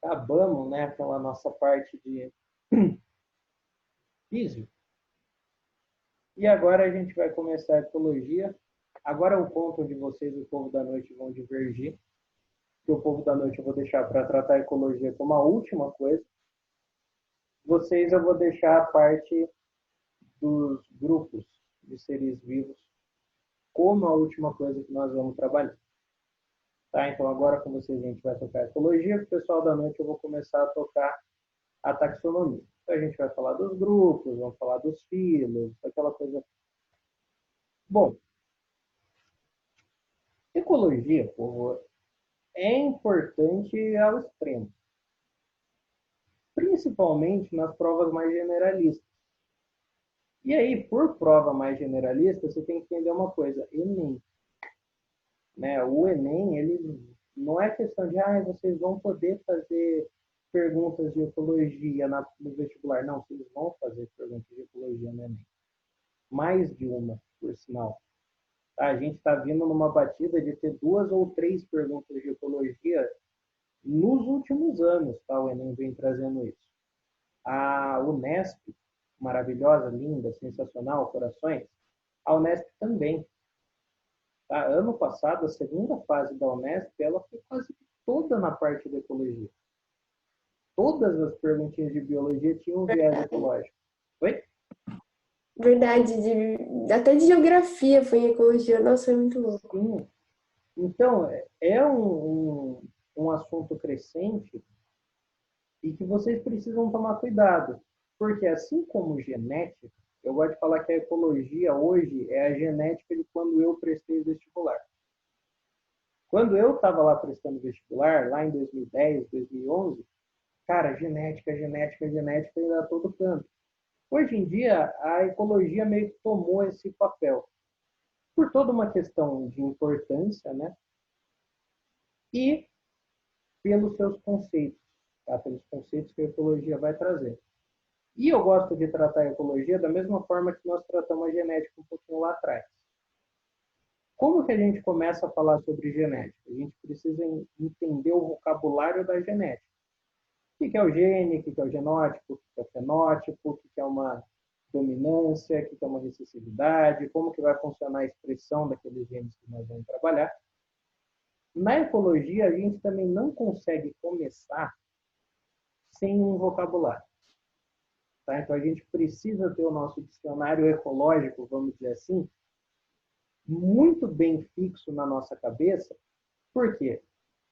acabamos, né, aquela nossa parte de físico. E agora a gente vai começar a ecologia. Agora é o ponto onde vocês e o povo da noite vão divergir. Que o povo da noite eu vou deixar para tratar a ecologia como a última coisa. Vocês eu vou deixar a parte dos grupos de seres vivos como a última coisa que nós vamos trabalhar. Tá? Então agora com vocês a gente vai tocar a ecologia, com o pessoal da noite eu vou começar a tocar a taxonomia. Então a gente vai falar dos grupos, vamos falar dos filos, aquela coisa. Bom, ecologia, povo, é importante ao extremo, principalmente nas provas mais generalistas. E aí, por prova mais generalista, você tem que entender uma coisa, Enem. Né? O Enem, ele não é questão de, vocês vão poder fazer perguntas de ecologia no vestibular. Não, vocês vão fazer perguntas de ecologia no Enem. Mais de uma, por sinal. A gente está vindo numa batida de ter 2 ou 3 perguntas de ecologia nos últimos anos, tá? O Enem vem trazendo isso. A Unesp, maravilhosa, linda, sensacional, corações, a Unesp também. Tá? Ano passado, a segunda fase da Unesp, ela foi quase toda na parte da ecologia. Todas as perguntinhas de biologia tinham um viés ecológico. Oi? Verdade, até de geografia foi em ecologia. Nossa, foi muito louco. Sim. Então, é um assunto crescente e que vocês precisam tomar cuidado. Porque assim como genética, eu gosto de falar que a ecologia hoje é a genética de quando eu prestei vestibular. Quando eu estava lá prestando vestibular, lá em 2010, 2011, cara, genética ainda a todo canto. Hoje em dia, a ecologia meio que tomou esse papel. Por toda uma questão de importância, né? E pelos seus conceitos, tá? Pelos conceitos que a ecologia vai trazer. E eu gosto de tratar a ecologia da mesma forma que nós tratamos a genética um pouquinho lá atrás. Como que a gente começa a falar sobre genética? A gente precisa entender o vocabulário da genética. O que é o gene, o que é o genótipo, o que é o fenótipo, o que é uma dominância, o que é uma recessividade, como que vai funcionar a expressão daqueles genes que nós vamos trabalhar. Na ecologia, a gente também não consegue começar sem um vocabulário. Tá? Então, a gente precisa ter o nosso dicionário ecológico, vamos dizer assim, muito bem fixo na nossa cabeça. Por quê?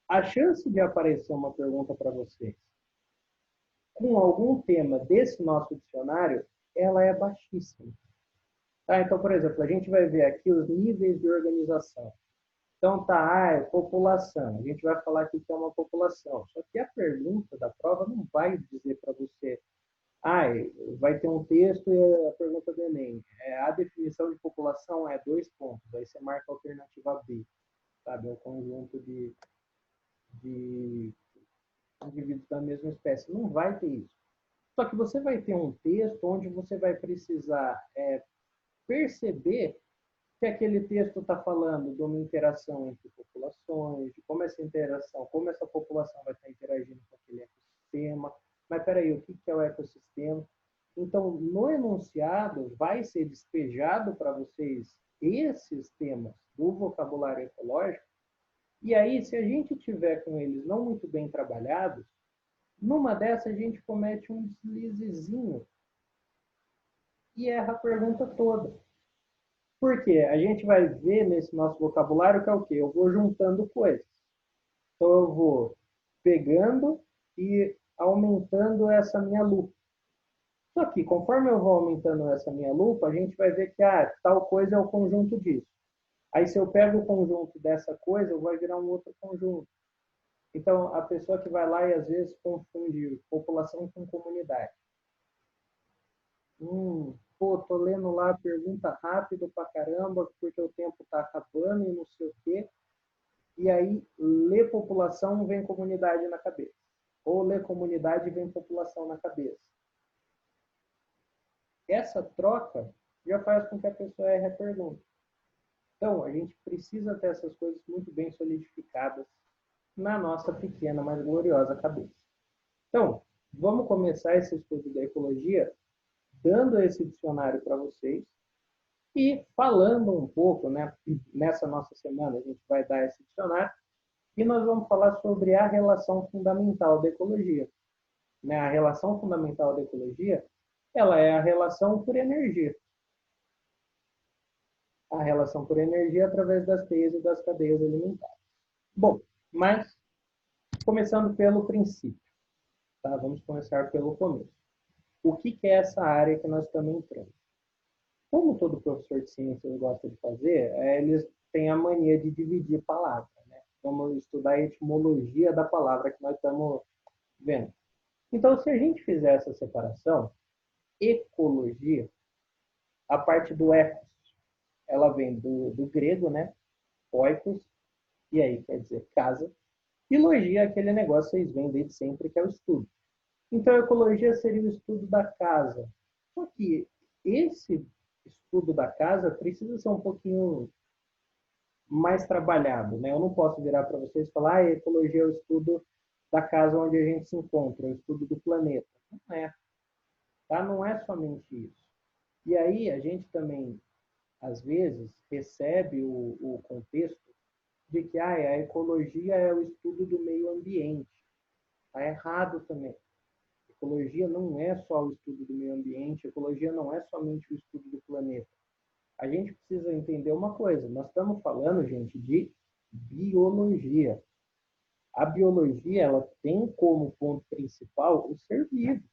A chance de aparecer uma pergunta para vocês com algum tema desse nosso dicionário, ela é baixíssima. Tá? Então, por exemplo, a gente vai ver aqui os níveis de organização. Então, é população. A gente vai falar aqui que é uma população. Só que a pergunta da prova não vai dizer para você, vai ter um texto e a pergunta do Enem. A definição de população é 2 pontos. Aí você marca a alternativa B. Sabe? É um conjunto de indivíduos da mesma espécie. Não vai ter isso. Só que você vai ter um texto onde você vai precisar perceber que aquele texto está falando de uma interação entre populações, de como essa interação, como essa população vai estar interagindo com aquele ecossistema. Mas peraí, o que é o ecossistema? Então, no enunciado, vai ser despejado para vocês esses temas do vocabulário ecológico, e aí, se a gente tiver com eles não muito bem trabalhados, numa dessas a gente comete um deslizezinho e erra a pergunta toda. Por quê? A gente vai ver nesse nosso vocabulário que é o quê? Eu vou juntando coisas. Então, eu vou pegando e aumentando essa minha lupa. Só que, conforme eu vou aumentando essa minha lupa, a gente vai ver que tal coisa é o conjunto disso. Aí, se eu pego o conjunto dessa coisa, vai virar um outro conjunto. Então, a pessoa que vai lá e às vezes confunde população com comunidade. Tô lendo lá, pergunta rápido pra caramba, porque o tempo tá acabando e não sei o quê. E aí, lê população, vem comunidade na cabeça. Ou lê comunidade, vem população na cabeça. Essa troca já faz com que a pessoa erre a pergunta. Então, a gente precisa ter essas coisas muito bem solidificadas na nossa pequena, mas gloriosa cabeça. Então, vamos começar esse estudo da ecologia dando esse dicionário para vocês e falando um pouco, né? Nessa nossa semana a gente vai dar esse dicionário e nós vamos falar sobre a relação fundamental da ecologia. Né? A relação fundamental da ecologia, ela é a relação por energia. A relação por energia através das teias e das cadeias alimentares. Bom, mas começando pelo princípio, tá? Vamos começar pelo começo. O que é essa área que nós estamos entrando? Como todo professor de ciências gosta de fazer, eles têm a mania de dividir palavras. Né? Vamos estudar a etimologia da palavra que nós estamos vendo. Então, se a gente fizer essa separação, ecologia, a parte do ecos, ela vem do grego, né? Oikos, e aí quer dizer casa. E logia é aquele negócio que vocês veem desde sempre, que é o estudo. Então, a ecologia seria o estudo da casa. Só que esse estudo da casa precisa ser um pouquinho mais trabalhado. Né? Eu não posso virar para vocês e falar a ecologia é o estudo da casa onde a gente se encontra, é o estudo do planeta. Não é. Tá? Não é somente isso. E aí a gente também, às vezes, recebe o contexto de que a ecologia é o estudo do meio ambiente. Está errado também. Ecologia não é só o estudo do meio ambiente, ecologia não é somente o estudo do planeta. A gente precisa entender uma coisa, nós estamos falando, gente, de biologia. A biologia, ela tem como ponto principal o ser vivo.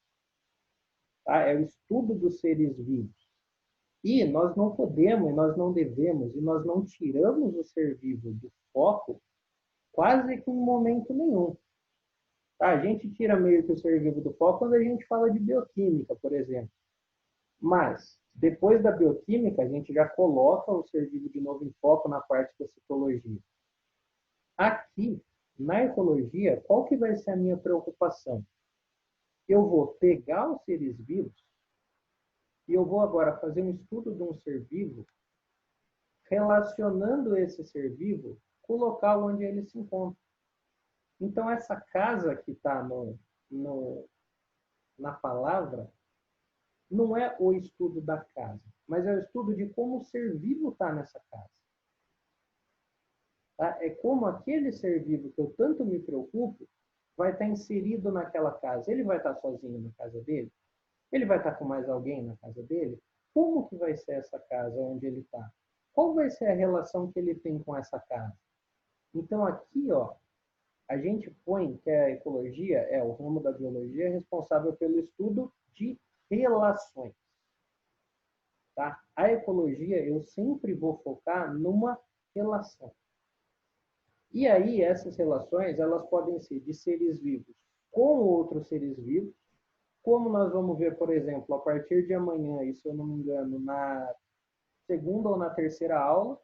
Tá? É o estudo dos seres vivos. E nós não podemos, nós não devemos, e nós não tiramos o ser vivo do foco quase que em momento nenhum. Tá? A gente tira meio que o ser vivo do foco quando a gente fala de bioquímica, por exemplo. Mas, depois da bioquímica, a gente já coloca o ser vivo de novo em foco na parte da citologia. Aqui, na ecologia, qual que vai ser a minha preocupação? Eu vou pegar os seres vivos e eu vou agora fazer um estudo de um ser vivo relacionando esse ser vivo com o local onde ele se encontra. Então, essa casa que está na palavra não é o estudo da casa, mas é o estudo de como o ser vivo está nessa casa. Tá? É como aquele ser vivo que eu tanto me preocupo vai estar inserido naquela casa. Ele vai estar sozinho na casa dele? Ele vai estar com mais alguém na casa dele? Como que vai ser essa casa onde ele está? Qual vai ser a relação que ele tem com essa casa? Então aqui, ó, a gente põe que a ecologia é o ramo da biologia responsável pelo estudo de relações. Tá? A ecologia, eu sempre vou focar numa relação. E aí, essas relações, elas podem ser de seres vivos com outros seres vivos, como nós vamos ver, por exemplo, a partir de amanhã, e se eu não me engano, na segunda ou na terceira aula,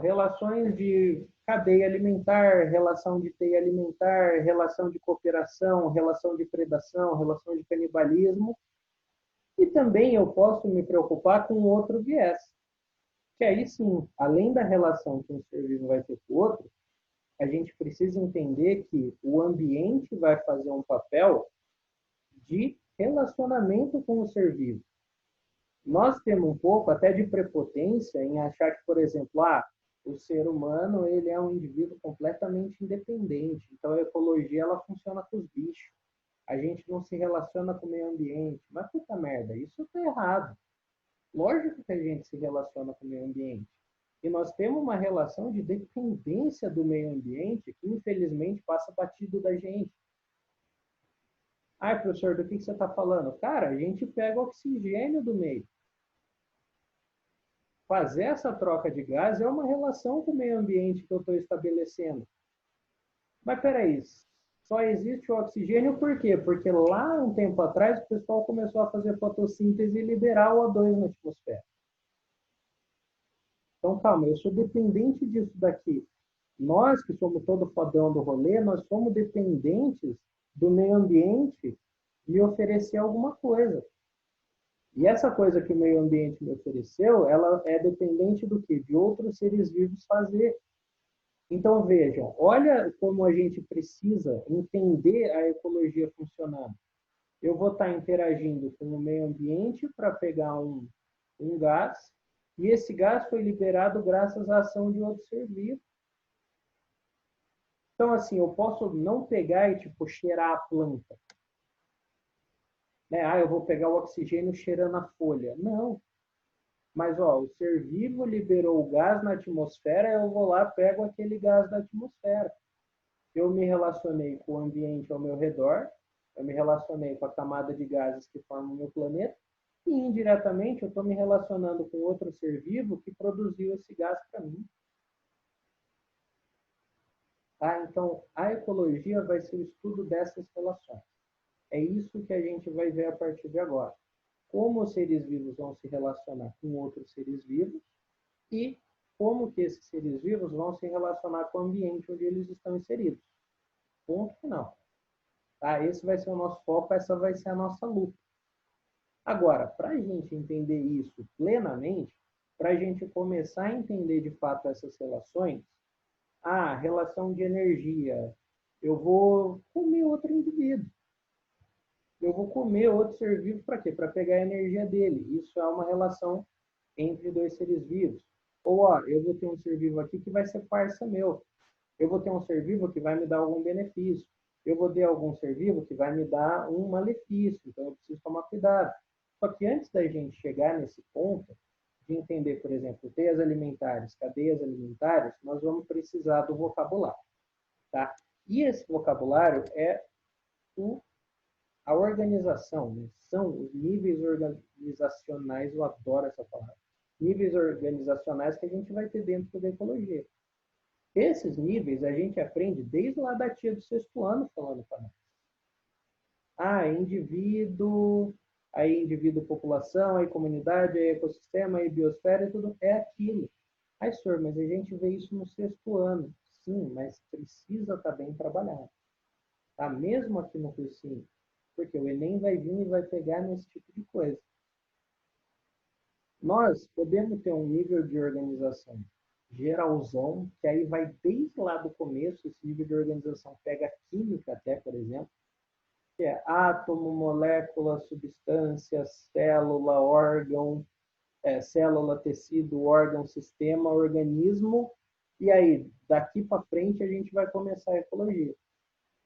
relações de cadeia alimentar, relação de teia alimentar, relação de cooperação, relação de predação, relação de canibalismo. E também eu posso me preocupar com outro viés, que aí sim, além da relação que um ser vivo vai ter com o outro, a gente precisa entender que o ambiente vai fazer um papel de relacionamento com o ser vivo. Nós temos um pouco até de prepotência em achar que, por exemplo, o ser humano ele é um indivíduo completamente independente. Então, a ecologia ela funciona com os bichos. A gente não se relaciona com o meio ambiente. Mas, puta merda, isso está errado. Lógico que a gente se relaciona com o meio ambiente. E nós temos uma relação de dependência do meio ambiente que, infelizmente, passa batido da gente. Professor, do que você está falando? Cara, a gente pega o oxigênio do meio. Fazer essa troca de gás é uma relação com o meio ambiente que eu estou estabelecendo. Mas peraí, só existe o oxigênio por quê? Porque lá um tempo atrás o pessoal começou a fazer fotossíntese e liberar o O2 na atmosfera. Então calma, eu sou dependente disso daqui. Nós que somos todo fodão do rolê, nós somos dependentes do meio ambiente me oferecer alguma coisa. E essa coisa que o meio ambiente me ofereceu, ela é dependente do quê? De outros seres vivos fazer. Então, vejam, olha como a gente precisa entender a ecologia funcionando. Eu vou estar interagindo com o meio ambiente para pegar um gás, e esse gás foi liberado graças à ação de outro ser vivo. Então, assim, eu posso não pegar e, tipo, cheirar a planta. Né? Ah, eu vou pegar o oxigênio cheirando a folha. Não. Mas, ó, o ser vivo liberou o gás na atmosfera, eu vou lá, pego aquele gás da atmosfera. Eu me relacionei com o ambiente ao meu redor, eu me relacionei com a camada de gases que formam o meu planeta, e indiretamente eu estou me relacionando com outro ser vivo que produziu esse gás para mim. Tá? Então, a ecologia vai ser o estudo dessas relações. É isso que a gente vai ver a partir de agora. Como os seres vivos vão se relacionar com outros seres vivos e como que esses seres vivos vão se relacionar com o ambiente onde eles estão inseridos. Ponto final. Tá? Esse vai ser o nosso foco, essa vai ser a nossa luta. Agora, para a gente entender isso plenamente, para a gente começar a entender de fato essas relações, relação de energia, eu vou comer outro indivíduo. Eu vou comer outro ser vivo para quê? Para pegar a energia dele. Isso é uma relação entre dois seres vivos. Ou, ó, eu vou ter um ser vivo aqui que vai ser parça meu. Eu vou ter um ser vivo que vai me dar algum benefício. Eu vou ter algum ser vivo que vai me dar um malefício. Então, eu preciso tomar cuidado. Só que antes da gente chegar nesse ponto, de entender, por exemplo, teias alimentares, cadeias alimentares, nós vamos precisar do vocabulário. Tá? E esse vocabulário é a organização, né? São os níveis organizacionais, eu adoro essa palavra, níveis organizacionais que a gente vai ter dentro da ecologia. Esses níveis a gente aprende desde lá da tia do sexto ano falando para nós. Indivíduo, aí indivíduo, população, aí comunidade, aí ecossistema, aí biosfera e tudo é aquilo. Aí, senhor, mas a gente vê isso no sexto ano. Sim, mas precisa estar bem trabalhado. Tá? Mesmo aqui no cursinho. Porque o Enem vai vir e vai pegar nesse tipo de coisa. Nós podemos ter um nível de organização geralzão, que aí vai desde lá do começo, esse nível de organização pega química até, por exemplo, que é átomo, molécula, substância, célula, órgão, célula, tecido, órgão, sistema, organismo, e aí, daqui para frente, a gente vai começar a ecologia.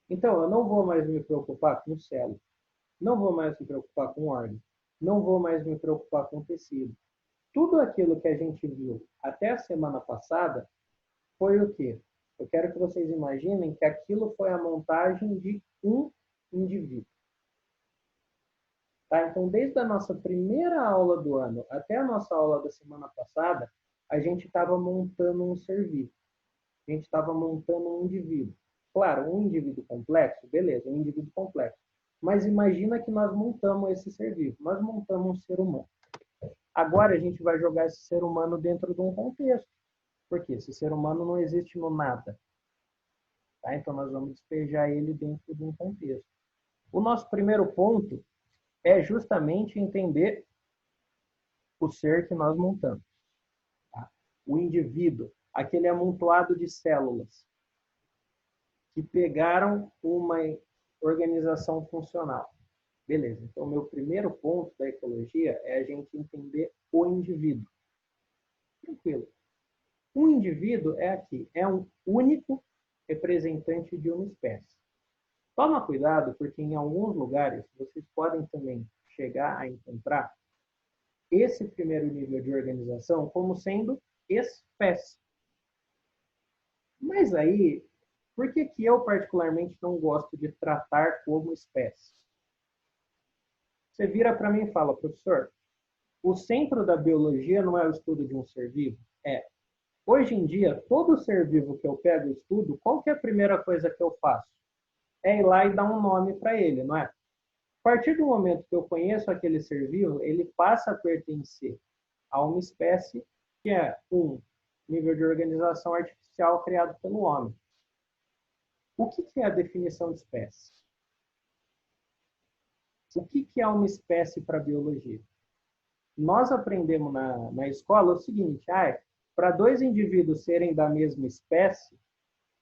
Então, eu não vou mais me preocupar com célula, não vou mais me preocupar com órgão, não vou mais me preocupar com tecido. Tudo aquilo que a gente viu até a semana passada foi o quê? Eu quero que vocês imaginem que aquilo foi a montagem de um indivíduo. Tá? Então, desde a nossa primeira aula do ano até a nossa aula da semana passada, a gente estava montando um ser vivo. A gente estava montando um indivíduo. Claro, um indivíduo complexo, beleza, um indivíduo complexo. Mas imagina que nós montamos esse ser vivo. Nós montamos um ser humano. Agora a gente vai jogar esse ser humano dentro de um contexto. Porque esse ser humano não existe no nada. Tá? Então nós vamos despejar ele dentro de um contexto. O nosso primeiro ponto é justamente entender o ser que nós montamos. Tá? O indivíduo, aquele amontoado de células que pegaram uma organização funcional. Beleza, então o meu primeiro ponto da ecologia é a gente entender o indivíduo. Tranquilo. Um indivíduo é um único representante de uma espécie. Toma cuidado, porque em alguns lugares vocês podem também chegar a encontrar esse primeiro nível de organização como sendo espécie. Mas aí, por que eu particularmente não gosto de tratar como espécie? Você vira para mim e fala, professor, o centro da biologia não é o estudo de um ser vivo? É. Hoje em dia, todo ser vivo que eu pego e estudo, qual que é a primeira coisa que eu faço? É ir lá e dar um nome para ele, não é? A partir do momento que eu conheço aquele ser vivo, ele passa a pertencer a uma espécie que é um nível de organização artificial criado pelo homem. O que é a definição de espécie? O que é uma espécie para a biologia? Nós aprendemos na escola o seguinte, para dois indivíduos serem da mesma espécie,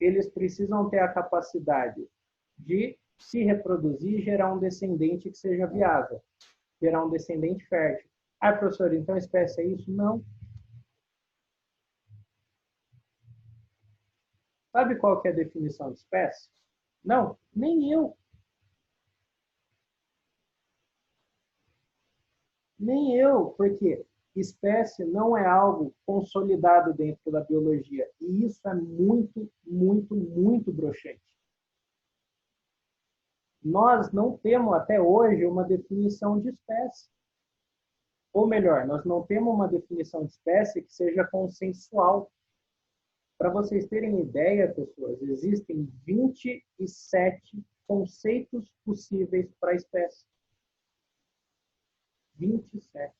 eles precisam ter a capacidade de se reproduzir e gerar um descendente que seja viável, gerar um descendente fértil. Ah, professor, então espécie é isso? Não. Sabe qual que é a definição de espécie? Não, nem eu. Nem eu, porque espécie não é algo consolidado dentro da biologia. E isso é muito, muito, muito broxante. Nós não temos até hoje uma definição de espécie. Ou melhor, nós não temos uma definição de espécie que seja consensual. Para vocês terem ideia, pessoas, existem 27 conceitos possíveis para a espécie. 27.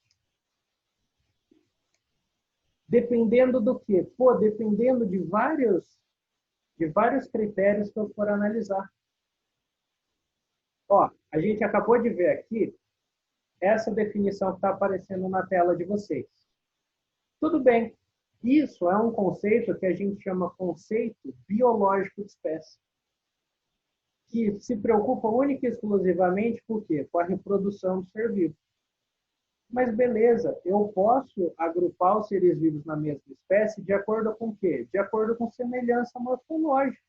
Dependendo do quê? Pô, dependendo de vários critérios que eu for analisar. Ó, a gente acabou de ver aqui essa definição que está aparecendo na tela de vocês. Tudo bem. Isso é um conceito que a gente chama conceito biológico de espécie, que se preocupa única e exclusivamente com o quê? Com a reprodução do ser vivo. Mas beleza, eu posso agrupar os seres vivos na mesma espécie de acordo com o quê? De acordo com semelhança morfológica.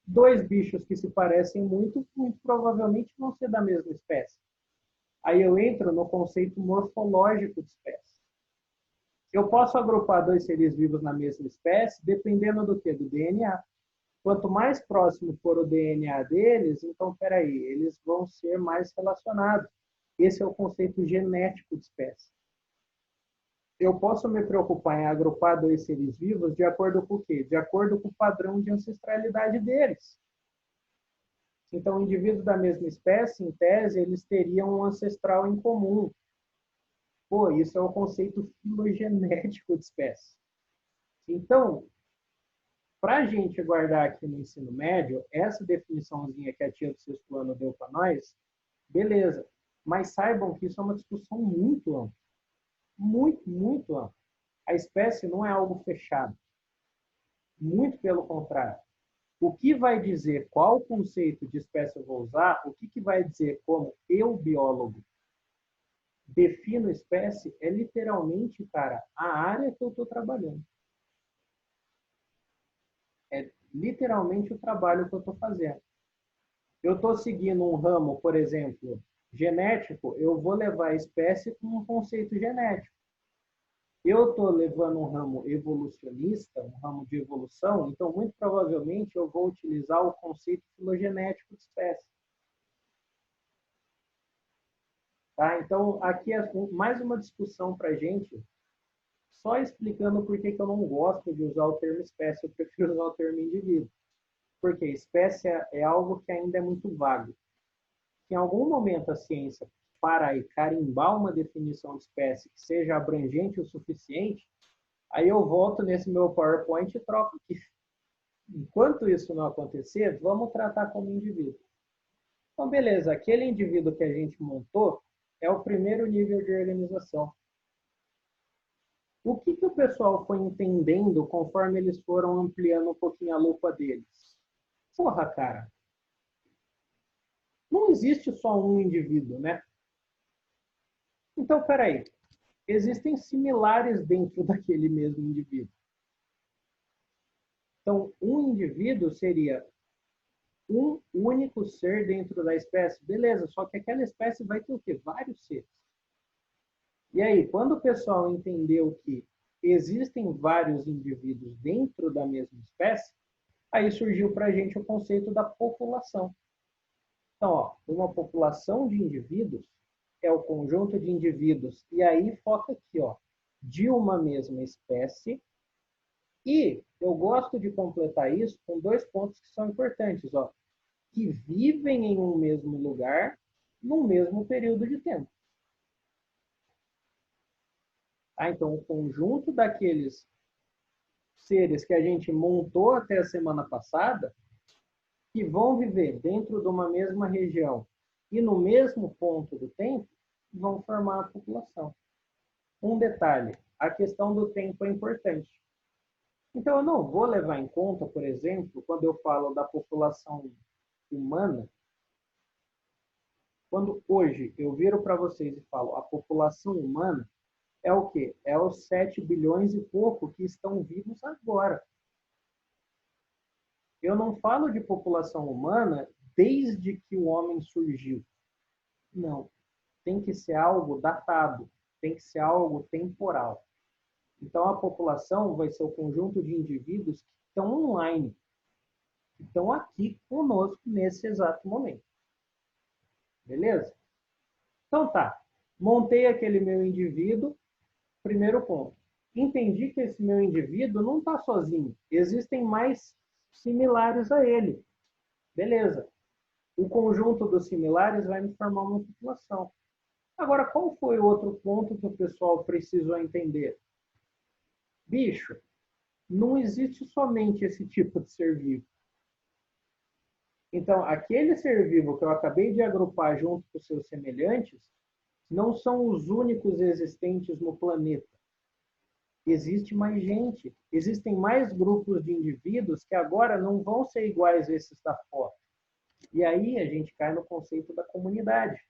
Dois bichos que se parecem muito, muito provavelmente vão ser da mesma espécie. Aí eu entro no conceito morfológico de espécie. Eu posso agrupar dois seres vivos na mesma espécie dependendo do quê? Do DNA. Quanto mais próximo for o DNA deles, então, peraí, eles vão ser mais relacionados. Esse é o conceito genético de espécie. Eu posso me preocupar em agrupar dois seres vivos de acordo com o quê? De acordo com o padrão de ancestralidade deles. Então, indivíduos da mesma espécie, em tese, eles teriam um ancestral em comum. Pô, isso é o conceito filogenético de espécie. Então, para a gente guardar aqui no ensino médio, essa definiçãozinha que a tia do sexto ano deu para nós, beleza. Mas saibam que isso é uma discussão muito ampla. Muito, muito ampla. A espécie não é algo fechado. Muito pelo contrário. O que vai dizer qual conceito de espécie eu vou usar, o que vai dizer como eu, biólogo, defino espécie, é literalmente, cara, a área que eu estou trabalhando. É literalmente o trabalho que eu estou fazendo. Eu estou seguindo um ramo, por exemplo, genético, eu vou levar a espécie com um conceito genético. Eu estou levando um ramo evolucionista, um ramo de evolução, então muito provavelmente eu vou utilizar o conceito filogenético de espécie. Tá? Então, aqui é mais uma discussão para a gente, só explicando por que eu não gosto de usar o termo espécie, eu prefiro usar o termo indivíduo. Porque espécie é algo que ainda é muito vago. Se em algum momento a ciência parar e carimbar uma definição de espécie que seja abrangente o suficiente, aí eu volto nesse meu PowerPoint e troco aqui. Enquanto isso não acontecer, vamos tratar como indivíduo. Então, beleza, aquele indivíduo que a gente montou é o primeiro nível de organização. O que o pessoal foi entendendo conforme eles foram ampliando um pouquinho a lupa deles? Porra, cara, não existe só um indivíduo, né? Então, peraí, existem similares dentro daquele mesmo indivíduo. Então, um indivíduo seria um único ser dentro da espécie. Beleza, só que aquela espécie vai ter o quê? Vários seres. E aí, quando o pessoal entendeu que existem vários indivíduos dentro da mesma espécie, aí surgiu para a gente o conceito da população. Então, ó, uma população de indivíduos é o conjunto de indivíduos, e aí foca aqui, ó, de uma mesma espécie. E eu gosto de completar isso com dois pontos que são importantes, ó, que vivem em um mesmo lugar, no mesmo período de tempo. Tá? Então, o conjunto daqueles seres que a gente montou até a semana passada, que vão viver dentro de uma mesma região e no mesmo ponto do tempo, vão formar a população. Um detalhe, a questão do tempo é importante. Então, eu não vou levar em conta, por exemplo, quando eu falo da população humana, quando hoje eu viro para vocês e falo a população humana, é o quê? É os 7 bilhões e pouco que estão vivos agora. Eu não falo de população humana desde que o homem surgiu. Não. Tem que ser algo datado, tem que ser algo temporal. Então, a população vai ser o conjunto de indivíduos que estão online, que estão aqui conosco nesse exato momento. Beleza? Então tá, montei aquele meu indivíduo, primeiro ponto. Entendi que esse meu indivíduo não está sozinho, existem mais similares a ele. Beleza. O conjunto dos similares vai me formar uma população. Agora, qual foi o outro ponto que o pessoal precisou entender? Bicho, não existe somente esse tipo de ser vivo. Então, aquele ser vivo que eu acabei de agrupar junto com seus semelhantes, não são os únicos existentes no planeta. Existe mais gente, existem mais grupos de indivíduos que agora não vão ser iguais a esses da foto. E aí a gente cai no conceito da comunidade.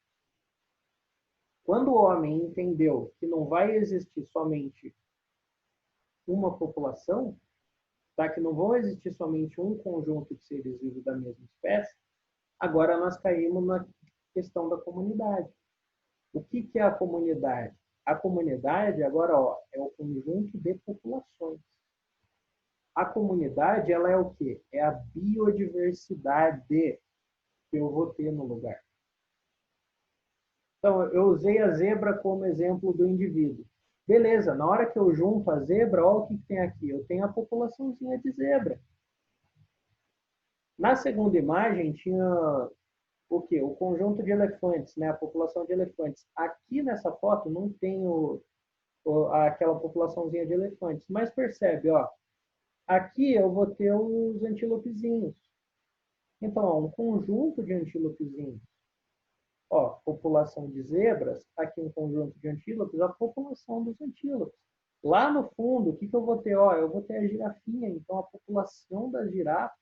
Quando o homem entendeu que não vai existir somente uma população, tá? Que não vão existir somente um conjunto de seres vivos da mesma espécie, agora nós caímos na questão da comunidade. O que é a comunidade? A comunidade, agora, ó, é o conjunto de populações. A comunidade, ela é o quê? É a biodiversidade que eu vou ter no lugar. Então, eu usei a zebra como exemplo do indivíduo. Beleza, na hora que eu junto a zebra, olha o que tem aqui. Eu tenho a populaçãozinha de zebra. Na segunda imagem, tinha o quê? O conjunto de elefantes, né? A população de elefantes. Aqui nessa foto não tem aquela populaçãozinha de elefantes, mas percebe, ó, aqui eu vou ter os antílopezinhos. Então, ó, um conjunto de antílopezinhos. Ó, população de zebras, aqui um conjunto de antílopes, a população dos antílopes. Lá no fundo, o que eu vou ter? Ó, eu vou ter a girafinha, então a população das girafas.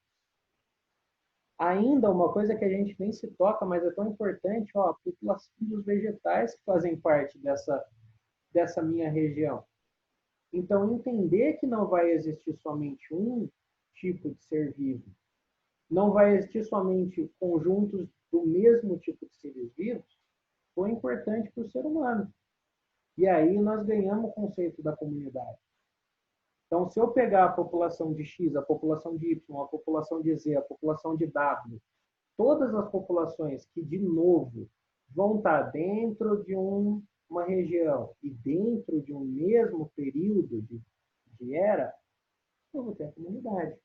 Ainda uma coisa que a gente nem se toca, mas é tão importante, ó, a população dos vegetais que fazem parte dessa minha região. Então, entender que não vai existir somente um tipo de ser vivo, não vai existir somente conjuntos do mesmo tipo de seres vivos, foi importante para o ser humano. E aí nós ganhamos o conceito da comunidade. Então, se eu pegar a população de X, a população de Y, a população de Z, a população de W, todas as populações que, de novo, vão estar dentro de uma região e dentro de um mesmo período de era, eu vou ter a comunidade.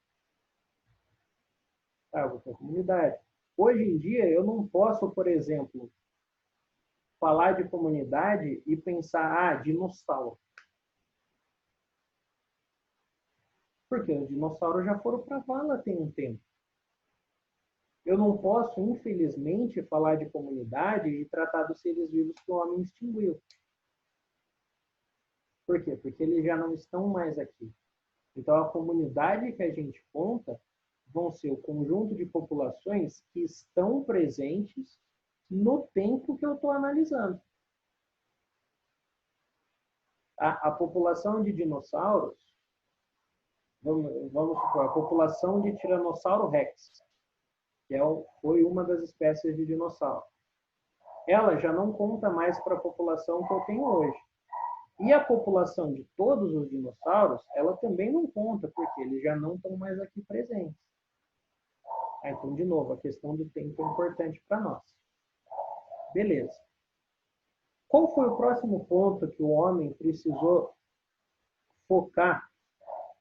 Tá, eu vou ter a comunidade. Hoje em dia, eu não posso, por exemplo, falar de comunidade e pensar, dinossauro. Porque os dinossauros já foram para a vala tem um tempo. Eu não posso, infelizmente, falar de comunidade e tratar dos seres vivos que o homem extinguiu. Por quê? Porque eles já não estão mais aqui. Então, a comunidade que a gente conta vão ser o conjunto de populações que estão presentes no tempo que eu estou analisando. A população de dinossauros, vamos supor, a população de Tiranossauro Rex, que foi uma das espécies de dinossauro, ela já não conta mais para a população que eu tenho hoje. E a população de todos os dinossauros, ela também não conta, porque eles já não estão mais aqui presentes. Então, de novo, a questão do tempo é importante para nós. Beleza. Qual foi o próximo ponto que o homem precisou focar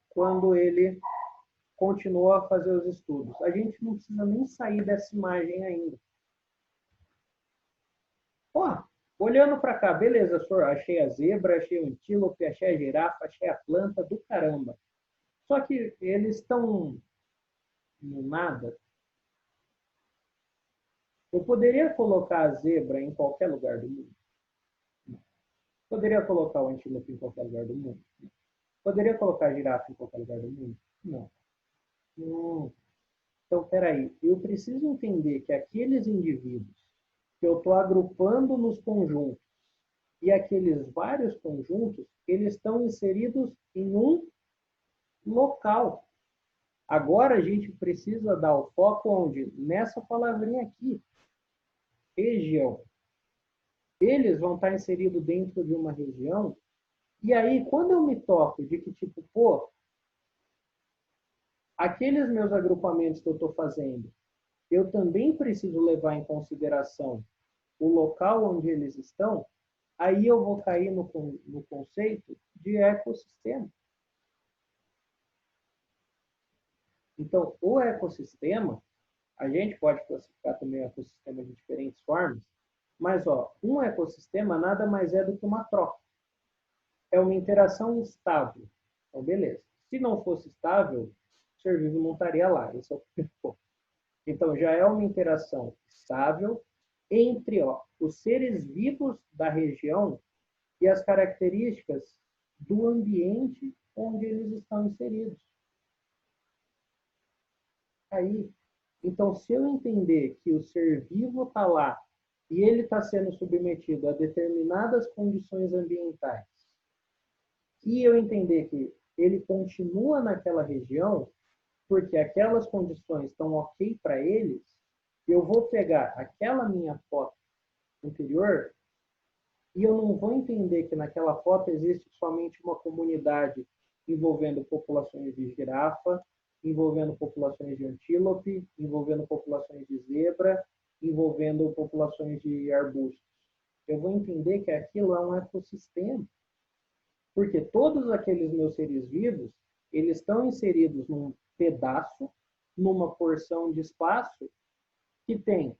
quando ele continuou a fazer os estudos? A gente não precisa nem sair dessa imagem ainda. Ó, olhando para cá, beleza, senhor, achei a zebra, achei o antílope, achei a girafa, achei a planta do caramba. Só que eles estão no nada. Eu poderia colocar a zebra em qualquer lugar do mundo? Poderia colocar o antílope em qualquer lugar do mundo? Poderia colocar girafa em qualquer lugar do mundo? Não. Então, peraí, eu preciso entender que aqueles indivíduos que eu estou agrupando nos conjuntos e aqueles vários conjuntos, eles estão inseridos em um local. Agora a gente precisa dar o foco onde? Nessa palavrinha aqui, região. Eles vão estar inseridos dentro de uma região. E aí, quando eu me toco de que, tipo, pô, aqueles meus agrupamentos que eu estou fazendo, eu também preciso levar em consideração o local onde eles estão, aí eu vou cair no conceito de ecossistema. Então, o ecossistema, a gente pode classificar também o ecossistema de diferentes formas, mas ó, um ecossistema nada mais é do que uma troca. É uma interação estável. Então, beleza. Se não fosse estável, o ser vivo não estaria lá. Esse é o primeiro ponto. Então, já é uma interação estável entre os seres vivos da região e as características do ambiente onde eles estão inseridos. Aí, então, se eu entender que o ser vivo está lá e ele está sendo submetido a determinadas condições ambientais, e eu entender que ele continua naquela região, porque aquelas condições estão ok para eles, eu vou pegar aquela minha foto anterior e eu não vou entender que naquela foto existe somente uma comunidade envolvendo populações de girafa, envolvendo populações de antílope, envolvendo populações de zebra, envolvendo populações de arbustos. Eu vou entender que aquilo é um ecossistema. Porque todos aqueles meus seres vivos, eles estão inseridos num pedaço, numa porção de espaço que tem